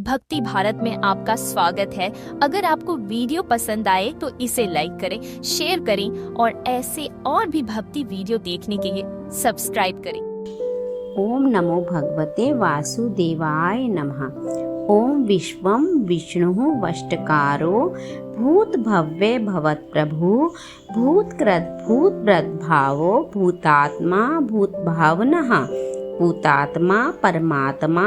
भक्ति भारत में आपका स्वागत है। अगर आपको वीडियो पसंद आए तो इसे लाइक करें, शेयर करें और ऐसे और भी भक्ति वीडियो देखने के लिए सब्सक्राइब करें। ओम नमो भगवते वासुदेवाय नमः। ओम विश्वं विष्णुः वष्टकारो भूत भव्य भवत् प्रभु भूतकृत भूतभृद्भावो भूतात्मा भूतभावनः भूतात्मा परमात्मा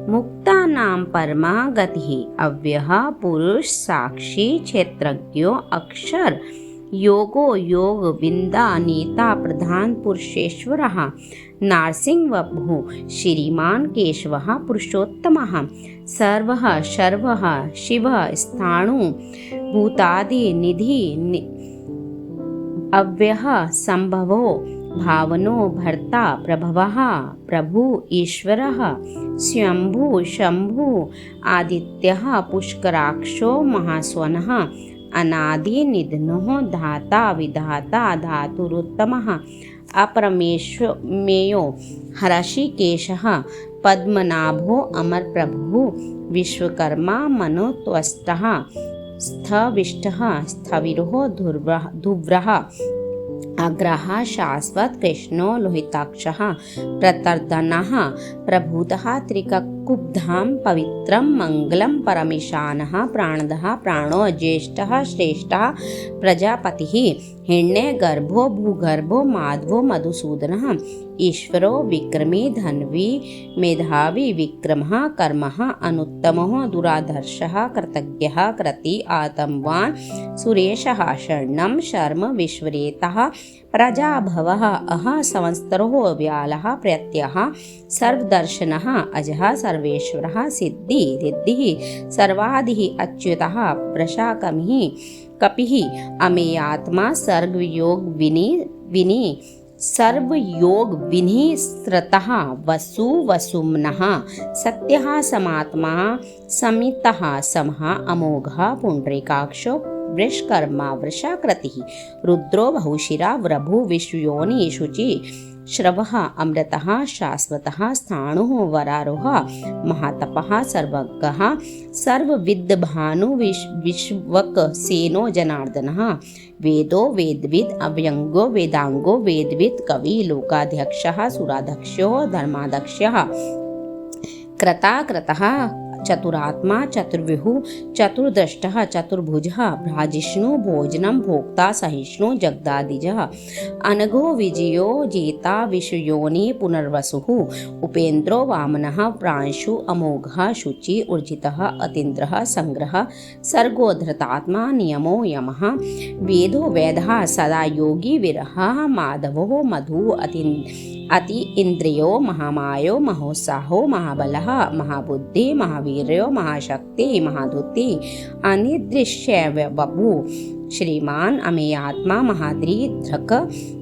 मुक्तानां परमा गतिः अव्ययः पुरुष साक्षी क्षेत्रज्ञो अक्षर योगो योग विंदा नेता प्रधान पुरुषेश्वरः नारसिंहवपुः श्रीमान केशवः पुरुषोत्तमः सर्वः शर्वः शिवः स्थाणु भूतादि निधि अव्ययः संभवो भावनो भर्ता प्रभवः प्रभु ईश्वरः स्वयंभू शंभु आदित्यः पुष्कराक्षो महास्वनः अनादि निधनो धाता विधाता धातुरुत्तमः अपरमेश्वमेयो हर्षिकेशः पद्मनाभो अमरप्रभुः विश्वकर्मा मनोत्वष्टः स्थविष्टः स्थविरो धुव्रः अग्रः शाश्वत कृष्णो लोहिताक्षः प्रतर्दनः प्रभूतः त्रिककुब्धां पवित्रं मङ्गलं परमेशानः प्राणदः प्राणो ज्येष्ठः श्रेष्ठः प्रजापतिः हिरण्यगर्भो भूगर्भो माधवो मधुसूदनः ईश्वरो विक्रमी धन्वी मेधावी विक्रमः कर्मः अनुत्तमः दुराधर्षः कृतज्ञः कृति आतमवान् सुरेशः शरणं शर्म विश्वरेतः प्रजाभवः अह संवत्सरो व्यालः प्रत्ययः सर्वदर्शनः अजः सर्वेश्वरः सिद्धि रिद्धिः सर्वादिः अच्युतः प्रशाकमिः कपिः अमेयात्मा सर्वयोग विनी सर्वयोग विनिसृतः वसु वसुम्नः सत्यः समात्मा समितः समः अमोघः पुण्डरीकाक्षो वृषकर्मा वृषाकृतिः रुद्रो बहुशिरा वृभु विश्वयोनि शुचि श्रवः अमृतः शाश्वतः स्थाणुः वरारोह महातपः सर्वज्ञः सर्वविद्भानु विश्वक सेनो जनार्दनः वेदो वेदविद अव्यंगो वेदांगो वेदविद कवि लोकाध्यक्षः सुराध्यक्षो धर्माध्यक्षः क्रता क्रतः चतुरात्मा चतुर्विहु चतुर्दष्टः चतुर्भुजः भ्राजिष्णु भोजनं भोक्ता सहिष्णु जगदादिजः अनघो विजयो जेता विश्वयोनि पुनर्वसुः उपेन्द्रो वामनः प्रांशु अमोघः शुचि ऊर्जितः अतीन्द्रः संग्रह सर्गो धृतात्मा नियमो यमः वेदो वेदः सदा योगी विरहः माधवो मधु अति इंद्रियो महामायो महोत्साहो महाबलः महाबुद्धि महावीर्यो महाशक्ति महाधुति अनिदृश्य वपु श्रीमान अमेयात्मा महाद्रिधृक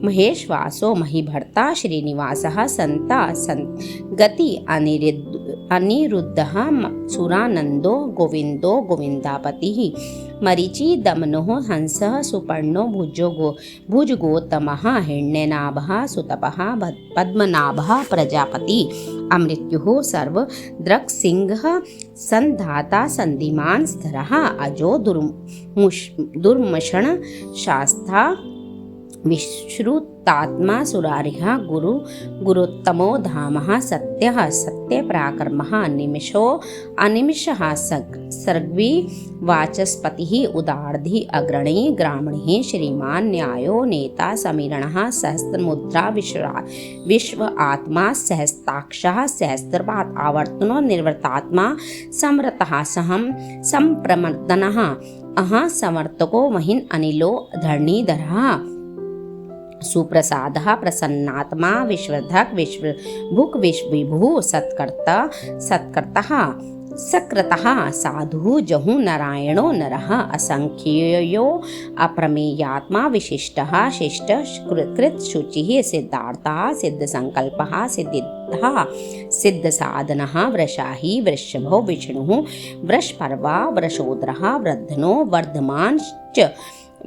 महेश्वासो महीभर्ता श्रीनिवासः संता गति अनिरुद्धः सुरानंदो गोविंदो गोविंदापतिः मरीचि दमनो हंसः सुपर्णो भुजगोत्तमः हिरण्यनाभः सुतपः पद्मनाभः प्रजापति अमृत्युः सर्वदृक्सिंहः संधाता संधिमान् स्थरः अजो दुर्मषण शास्ता विश्रुतात्मा सुरारिः गुरुत्तमो धामः सत्यः सत्यपराक्रमः निमिषो अनिमिषः सर्वी वाचस्पतिः उदार्धी अग्रणी ग्रामणिः श्रीमान न्यायो नेता समीरणः सहस्रमुद्रा विश्व आत्मा सहस्ताक्षः सहस्रपात् आवर्तनो निर्वर्तात्मा समृतः सहं संप्रमर्दनः अह समर्थको महिन् अनिलो धरणीधरः सुप्रसादः प्रसन्नात्मा विश्वधक विश्वभुक् विश्वविभुः सत्कर्तः सकृतः साधु जहु नारायणो नरः असंख्यो अप्रमेयात्मा विशिष्टः शिष्ट कृत शुचिः सिद्धार्थः सिद्धसंकल्पः सिद्धिः सिद्धसाधनः वृषाही वृषभो विष्णुः वृषपर्वा वृषोदरः वर्धनो वर्धमान च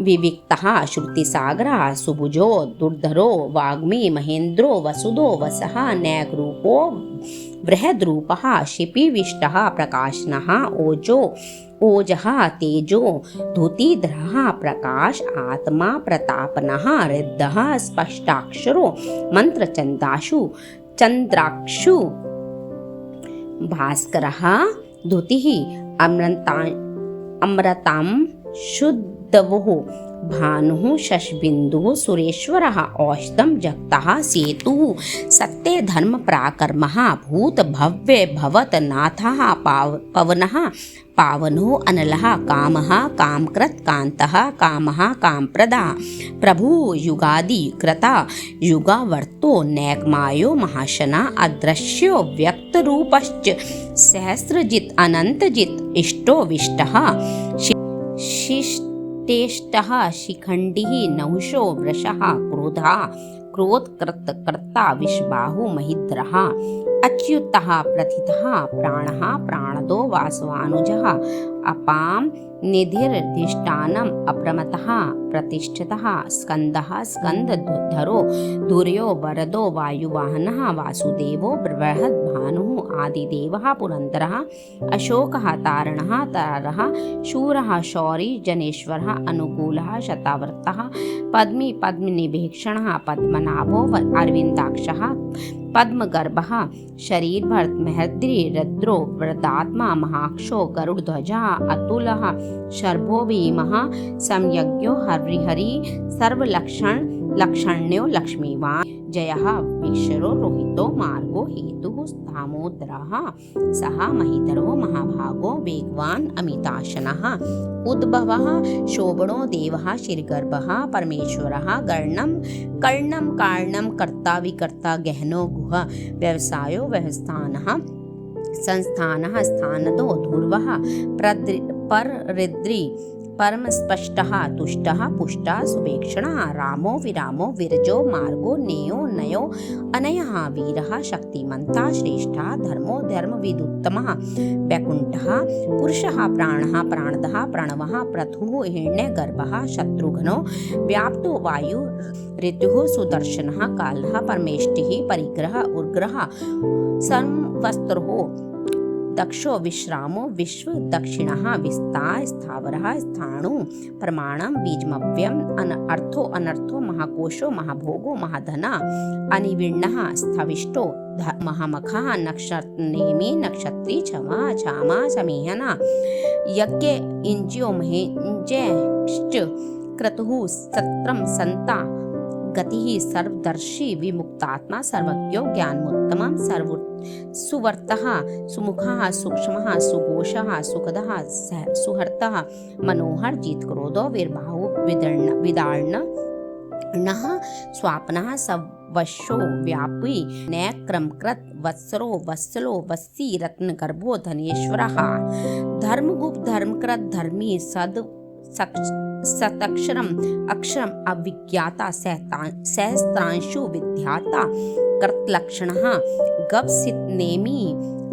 विविक्तः श्रुतिसागरः सुभुजो दुर्धरो वाग्मी महेन्द्रो वसुदो वसः नैकरूपो बृहद्रूपः शिपिविष्टः प्रकाशनः ओजः तेजो धुतिधरः प्रकाश आत्मा प्रतापनः रिद्धः स्पष्टाक्षरो चंद्राक्षु भास्करः धुतिः अमृतां शुद्धवुः भानुः शशबिन्दुः सुरेश्वरः औषधं जगतः सेतुः सत्य धर्म पराक्रमः भूत भव्य भवत नाथः पवनः पावनो अनलः कामः कामकृत कान्तः कामः कामप्रदा प्रभु युगादि कृता युगावर्तो नैकमायो महाशना अदृश्यो व्यक्तरूपश्च सहस्रजित अनन्तजित इष्टो विष्टः शिष्टेष्टः शिखण्डिः नहुषो वृषः क्रोधकृत्कर्ता विश्वबाहु महिद्रः अच्युतः प्रथितः प्राणः प्राणदो वासवानुजः अपां निधिर्धिष्ठानम् अप्रमतः प्रतिष्ठितः स्कन्दः स्कन्दधरो धुर्यो वरदो वायुवाहनः वासुदेवो बृहद्भानुः आदिदेवः पुरन्दरः अशोकः तारणः तारः शूरः शौरी जनेश्वरः अनुकूलः शतावर्तः पद्मी पद्मनिभीक्षणः पद्मनाभो अरविन्दाक्षः पद्मगर्भः शरीरभर्त महद्री रुद्रो वृदात्मा महाक्षो गरुड़ध्वजः अतुलः शर्भो भीमः संयज्ञो हरिहरि सर्वलक्षण्यो लक्ष्मीवान् जयः वीक्षरो रोहितो मार्गो हेतुः दामोदरः सः महिधरो महाभागो वेगवान् अमिताशनः उद्भवः शोभनो देवः शिरगर्भः परमेश्वरः कर्णं कारणं कर्ता विकर्ता गहनो गुह व्यवसायो व्यवस्थानः संस्थानः स्थानदो ध्रुवः पररिद्री परमस्पष्टः तुष्टः पुष्टः सुवेक्षणः रामो विरामो विरजो मार्गो नेयो नयो अनयः वीरः शक्तिमन्तः श्रेष्ठः धर्मो धर्मविदुत्तमः वैकुण्ठः पुरुषः प्राणः प्राणदः प्रणवः पृथुः हिरण्यगर्भः शत्रुघ्नो व्याप्तो वायु ऋतुः सुदर्शनः कालः परमेष्टिः परिग्रह उर्ग्रः संवत्सरो दक्षो विश्रामो विश्व दक्षिणः विस्तार स्थावरः स्थाणु प्रमाणं बीजमव्यम् अर्थो अनर्थो महाकोशो महाभोगो महाधना अनिविण्णः स्थविष्टो महामखः नक्षत्रनेमि नक्षत्री क्षमा क्षामा समीहना यज्ञ इंज्यो महेंजश्च क्रतुः सत्रं संता गतिः सर्वदर्शी विमुक्तात्मा सर्वज्ञो ज्ञानमुत्तमं सुवर्तः सुमुखः सूक्ष्मः सुघोषः सुखदः सुहर्तः मनोहर जीतक्रोधो वीरबाहु विदार्णः स्वापनः सवशो व्यापी नैक्रमकृत वत्सरो वत्सलो वत्सी रत्नगर्भो धनेश्वरः धर्मगुप्त धर्मकृत धर्मी सतक्षरम अक्षरम अविज्ञाता सहस्त्रांशु विद्याता कर्तलक्षणः गपसितनेमि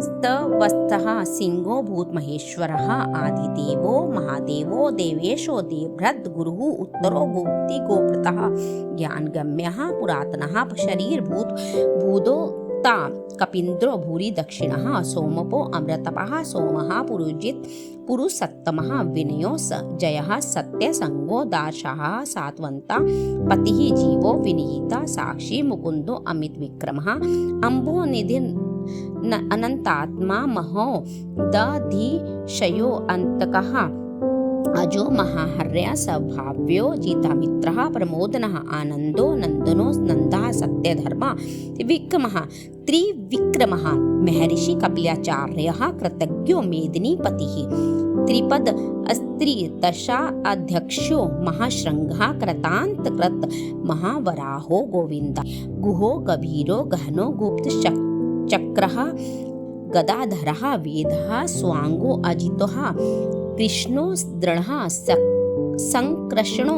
स्तवस्तः सिंहो भूत महेश्वरः आदिदेवो महादेवो देवेशो देवभृत गुरुः उत्तरो गोप्ति गोप्रतः ज्ञानगम्यः पुरातनः शरीर भूदो कपीन्द्रो भूरि दक्षिणः सोमपो अमृतपः सोमः पुरुषोत्तमः विनयो जयः सत्यसंगो दार्शः सात्वन्ता पतिः जीवो विनीता साक्षी मुकुंदो अमित विक्रमः अम्बो निधि अनंतात्मा महो दधिशयो अंतकः अजो महाहर्या सभाव्यो जीतामित्रः प्रमोदनः आनंदो नंदनो नंदः सत्यधर्मा विक्रमः त्रिविक्रमः महर्षि कपिलाचार्यः कृतज्ञो मेदिनीपतिः त्रिपद अस्त्री दशा अध्यक्षो महाशृंगः कृतान्तकृत महावराहो गोविंद गुहो गभीरो गहनो गुप्त चक्रः गदाधरः वेदः स्वांगो अजितः कृष्णो दृढ़ः संकृष्णो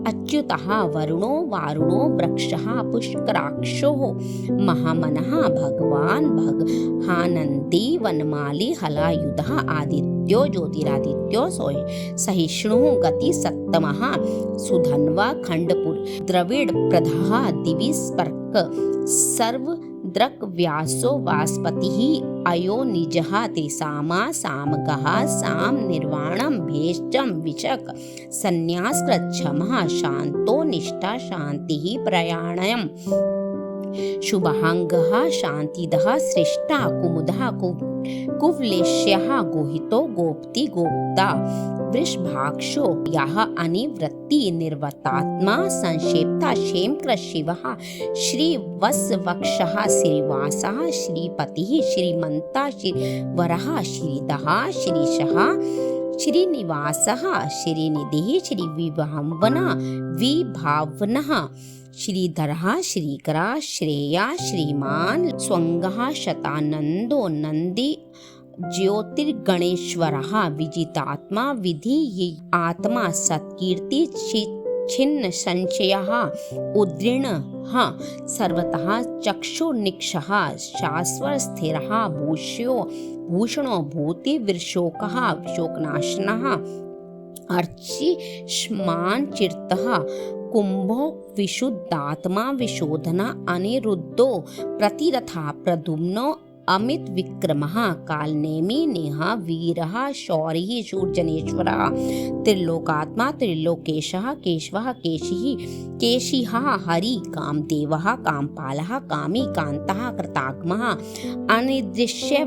अच्युतः वरुणो वारुणो वृक्षः पुष्कराक्षो महामनः भगवान् भगहानन्दी वनमाली हलायुधः आदित्यो ज्योतिरादित्यो सहिष्णुः गति सप्तमः सुधन्वा खंडपुर द्रविड़ प्रधाः दिवि स्पर्क सर्व द्रक् व्यासो वास्पतिः अयो निजः तेषामा सामगः साम निर्वाणं भेषजं विशक संन्यासकृच्छमः शान्तो निष्ठा शान्तिः प्रयाणम् शुभांगः शान्तिदः श्रेष्ठा कुमुदः कुवलेश्यः गोहितो गोप्ति गोप्ता वृषभाक्षो यः अनिवृत्ति निर्वतात्मा संक्षेप्ता क्षेमकृ शिवः श्रीवत्सवक्षः श्रीवासः श्रीपतिः श्रीमन्ता श्रीवरः श्रीधः श्रीशः श्रीनिवासः श्रीनिधिः विभावनः श्रीधरः श्रीकरा श्रेया श्रीमान् स्वंगः शतानंदो नंदी ज्योतिर्गणेश्वरः विजितात्मा विधि आत्मा सत्कीर्ति छिन्न संशयः उद्रीणः सर्वतः चक्षुर्निक्षः शाश्वत स्थिरः भूषणो भूतिविशोकः शोकनाशनः अर्चिष्मान चिरतः कुंभो विशुद्धात्मा विशोधना अनिरुद्धो प्रतिरथा प्रद्युम्नो अमित विक्रमः कालनेमी नेहा वीरः शौरिः शूर्जनेश्वरः त्रिलोकात्मा त्रिलोकेशः केशवः केशिः हरि कामदेवः कामपालः कामी कांतः कृताग्मः अनिदृश्य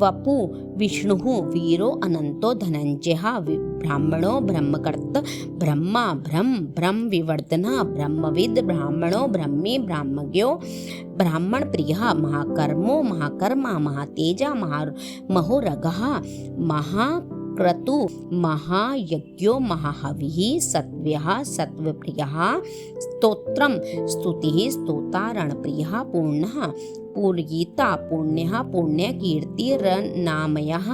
वपु विष्णुः वीरो अनंतो धनंजयः ब्राह्मणो ब्रह्मकर्ता ब्रह्मा ब्रह्म विवर्धनः ब्रह्मविद् ब्राह्मणो ब्रह्मी ब्रह्मज्ञो ब्राह्मण प्रियः महाकर्मो महाकर्मा महातेजा महोरगः महाक्रतु महायज्ञो महाहविः सत्व्यः सत्वप्रियः स्तोत्रं स्तुतिः स्तोता रणप्रियः पूर्णः पूर्यिता पुण्यः पुण्यकीर्तिरनामयः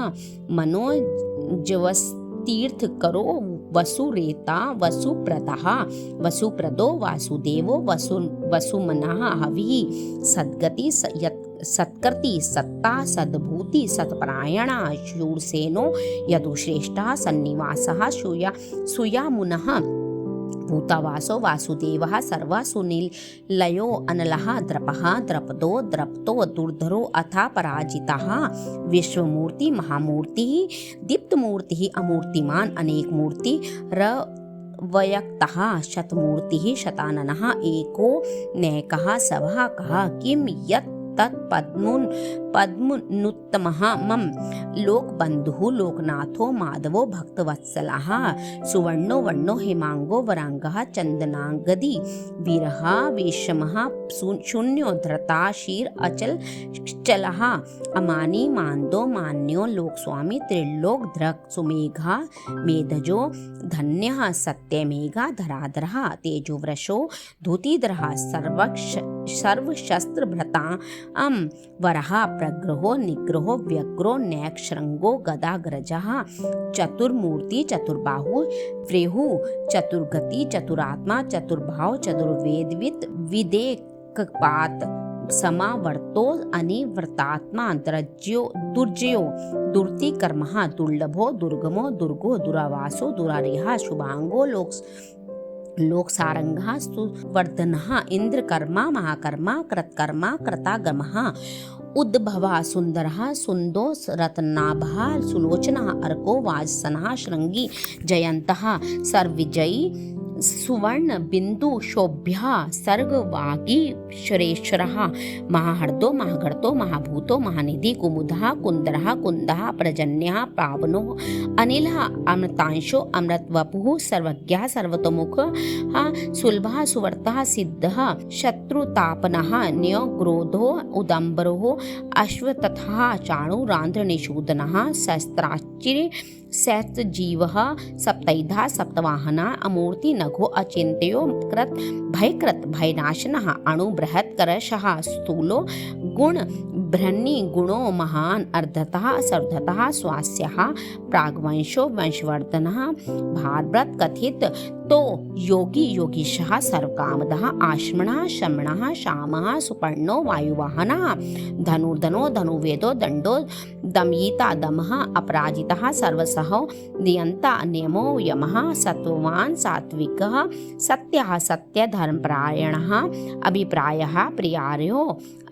मनोजवस्तीर्थ करो वसुरेता वसुप्रदः वसुप्रदो वासुदेवो वसुमनः हविः सद्गति सत्कृति सत्ता सद्भूति सत्परायणा शूरसेनो यदुश्रेष्ठः सन्निवासः सुयामुनः भूतावासो वासुदेवः सर्वः सुनिलयो अनलः द्रपः द्रपदो द्रप्तो दुर्धरो अथा पराजितः विश्वमूर्ति महामूर्तिः दीप्तमूर्तिः अमूर्तिमान् अनेकमूर्ति रवयक्तः शतमूर्तिः शताननः एको नैकः सभः कः किं यत् पद्मनुत्तमः मम लोकबन्धुः लोकनाथो माधवो भक्तवत्सलः सुवर्णो वर्णो हेमांगो वरांगः चंदनांगदी वीरः वेशमः शून्यो धृता शीर अचल चलः अमानी मान्दो मान्यो लोकस्वामी त्रिलोक धृक् सुमेघा मेधजो धन्यः सत्यमेघा धराधरः तेजोवृषो धूतिधरः सर्वशस्त्रभृता वरः प्रग्रहो निग्रहो व्यग्रो नैक्षशृंगो गदाग्रजः चतुर्मूर्ति चतुर्बाहु व्रेहु चतुर्गति चतुरात्मा चतुर्भाव चतुर्वेदविद विदेकपात समावर्तो अनिवर्तात्मा दुर्जयो दुर्तिकर्मः दुर्लभो दुर्गमो दुर्गो दुरावासो दुरारिहः शुभांगो लोकसारंगः सुवर्धनः इंद्रकर्मा महाकर्मा कृतकर्मा कृतागमः उद्भवः सुंदरः सुंदो रत्नाभः सुलोचनः अर्को वाजसनः शृंगी जयन्तः सर्वविजयी सुवर्ण बिंदु शोभ्यः सर्गवागी सुरेश्वरः महाहर्दो महागर्तो महाभूतो महानिधि कुमुदः कुंदरः कुंदः प्रजन्यः पावनो अनिलः अमृतांशो अमृतवपुः सर्वज्ञः सर्वतोमुखः सुलभः सुवर्तः सिद्धः शत्रुतापनः न्यग्रोधो उदम्बरो अश्वत्थः चाणूरान्ध्रनिषूदनः शस्त्राचिरे सहस्रजीवः सप्तैधा सप्तवाहना अमूर्ति नघो अचिंत्यो भयकृत भयनाशनः अणु बृहत्करशः स्थूलो गुण ब्रह्मि गुणो महान अर्धतः सर्वतः स्वास्यः प्राग्वंशो वंशवर्धनः भारव्रत कथित तो योगी योगीशः सर्वकामदः आश्मनः शमनः शामः सुपर्णो वायुवाहनः धनुर्धनो धनुर्वेदो दंडो दमयिता दमः अपराजितः सर्वसहो नियंता नियमो यमः सत्ववान सात्विकः सत्यः सत्यधर्मपरायणः अभिप्रायः प्रियार्यो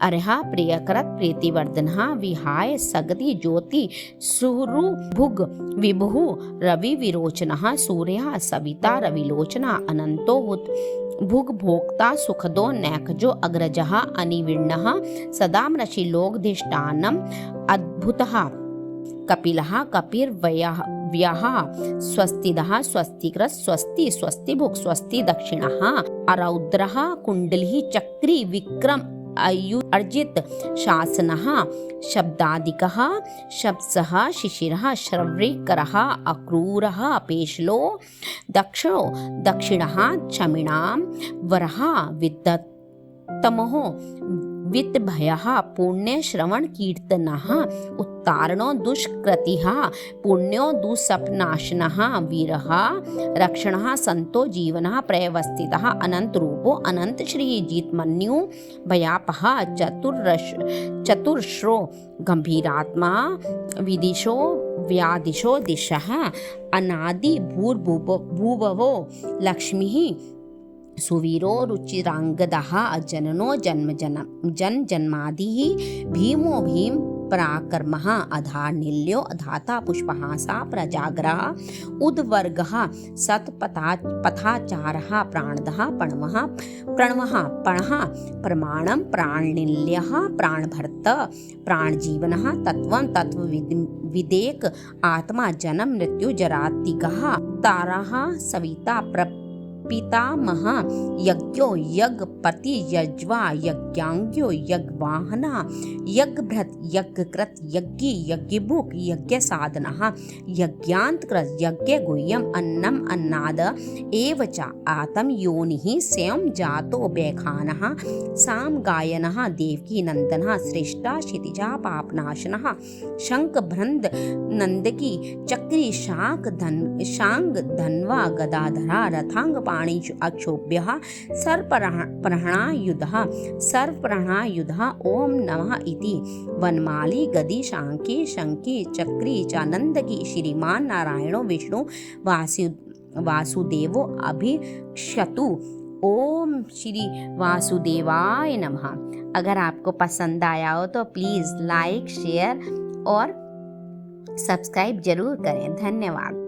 अर्ह प्रियकृत प्रीतिवर्धनः विहाय सगति ज्योति सुहृ भुग विभुः रवि विरोचनः सूर्यः सविता रविलोचनः अनंतो भुग भोक्ता सुखदो नैकजो अग्रजः अनिविण्णः सदा मृषिलोकधिष्ठानम् अद्भुतः कपिलः कपिर्व्यः स्वस्तिदः स्वस्तिकृत स्वस्ति स्वस्तिभुक् स्वस्ति दक्षिणः अरौद्रः कुण्डली चक्री विक्रम अर्जित शासनः शब्दादिकः शब्दसः शिशिरः श्रवृकरः अक्रूरः पेशलो दक्षो दक्षिणः क्षमिणां वरः विद्वत्तमः वित्तभयः पुण्य श्रवण कीर्तनः उत्तारणो दुष्कृतिः पुण्यो दुःस्वप्नाशनः वीरः रक्षणः संतो जीवनः प्रयवस्थितः अनंत रूपो अनंत श्री जीतमन्यु भयापः चतुर्श्रो गंभीरात्मा विदिशो व्यादिशो दिशः अनादि भूर्भुवो लक्ष्मीः सुवीरो रुचिरांगदः जननो जन्मादिः भीमो भीम पराक्रमः अधार्निल्यो अधाता पुष्पहासा प्रजाग्रह उद्वर्गः सत्पथाचारः प्राणदः प्रणवः पणः प्रमाणं प्राणिल्यः प्राणभर्त प्राणजीवनः तत्त्वं तत्त्वविदेक आत्मा जन्म मृत्यु जरातिगः तारः सविता पितामह यज्ञो यज्ञपति यज्वा यज्ञांग्यो यज्ञवाहना यज्ञभृत यज्ञकृत यज्ञी यज्ञभुक् यज्ञसाधनः यज्ञान्तकृत यज्ञगुह्यम् अन्नम् अन्नाद एव च आत्म योनिः स्वयं जातो वैखानः सामगायनः देवकी नन्दनः श्रेष्ठा क्षितिजा पापनाशनः शंखभृंद नंदकी चक्री शांग धन्वा गदाधरा रथांग अक्षोभ्यः सर्वप्राणायुधः ओम नमः इति वनमाली गदी शांकी शंकी चक्री चानंदकी श्रीमान नारायणो विष्णु वासुदेवो अभिक्षतु। ओम श्री वासुदेवाय नमः। अगर आपको पसंद आया हो तो प्लीज़ लाइक शेयर और सब्सक्राइब जरूर करें। धन्यवाद।